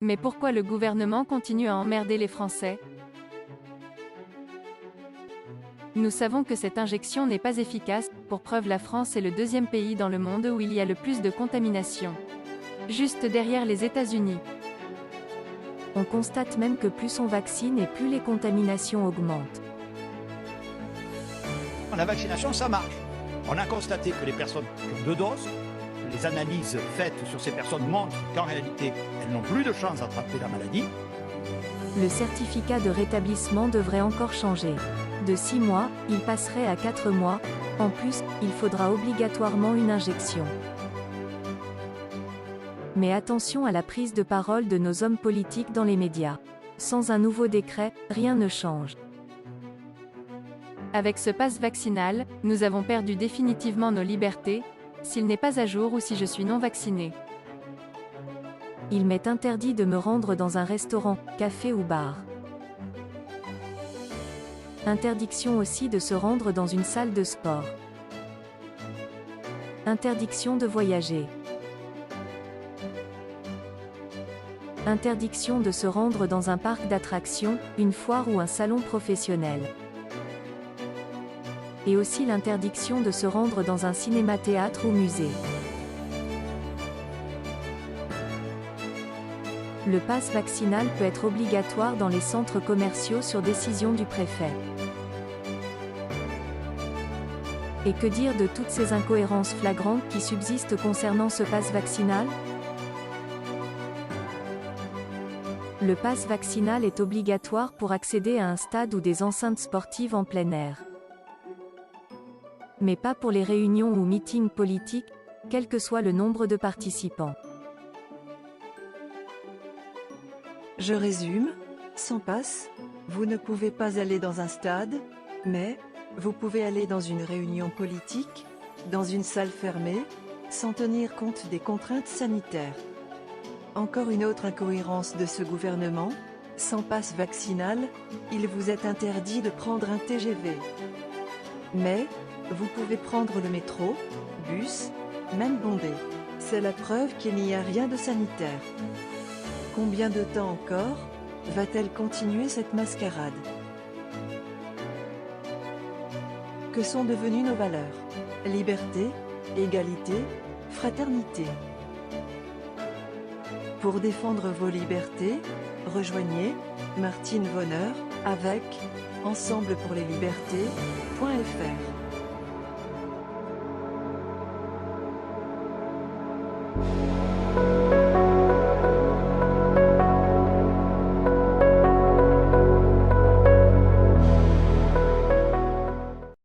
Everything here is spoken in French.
Mais pourquoi le gouvernement continue à emmerder les Français? Nous savons que cette injection n'est pas efficace, pour preuve la France est le deuxième pays dans le monde où il y a le plus de contamination. Juste derrière les États-Unis. On constate même que plus on vaccine et plus les contaminations augmentent. La vaccination, ça marche. On a constaté que les personnes qui ont 2 doses, les analyses faites sur ces personnes montrent qu'en réalité, elles n'ont plus de chance d'attraper la maladie. Le certificat de rétablissement devrait encore changer. De 6 mois, il passerait à 4 mois. En plus, il faudra obligatoirement une injection. Mais attention à la prise de parole de nos hommes politiques dans les médias. Sans un nouveau décret, rien ne change. Avec ce pass vaccinal, nous avons perdu définitivement nos libertés, s'il n'est pas à jour ou si je suis non vacciné. Il m'est interdit de me rendre dans un restaurant, café ou bar. Interdiction aussi de se rendre dans une salle de sport. Interdiction de voyager. Interdiction de se rendre dans un parc d'attractions, une foire ou un salon professionnel. Et aussi l'interdiction de se rendre dans un cinéma-théâtre ou musée. Le pass vaccinal peut être obligatoire dans les centres commerciaux sur décision du préfet. Et que dire de toutes ces incohérences flagrantes qui subsistent concernant ce pass vaccinal? Le pass vaccinal est obligatoire pour accéder à un stade ou des enceintes sportives en plein air. Mais pas pour les réunions ou meetings politiques, quel que soit le nombre de participants. Je résume, sans passe, vous ne pouvez pas aller dans un stade, mais vous pouvez aller dans une réunion politique, dans une salle fermée, sans tenir compte des contraintes sanitaires. Encore une autre incohérence de ce gouvernement, sans passe vaccinal, il vous est interdit de prendre un TGV. Mais, vous pouvez prendre le métro, bus, même bondé. C'est la preuve qu'il n'y a rien de sanitaire. Combien de temps encore va-t-elle continuer cette mascarade? Que sont devenues nos valeurs? Liberté, égalité, fraternité. Pour défendre vos libertés, rejoignez Martine Voneur avec Ensemble pour les libertés.fr.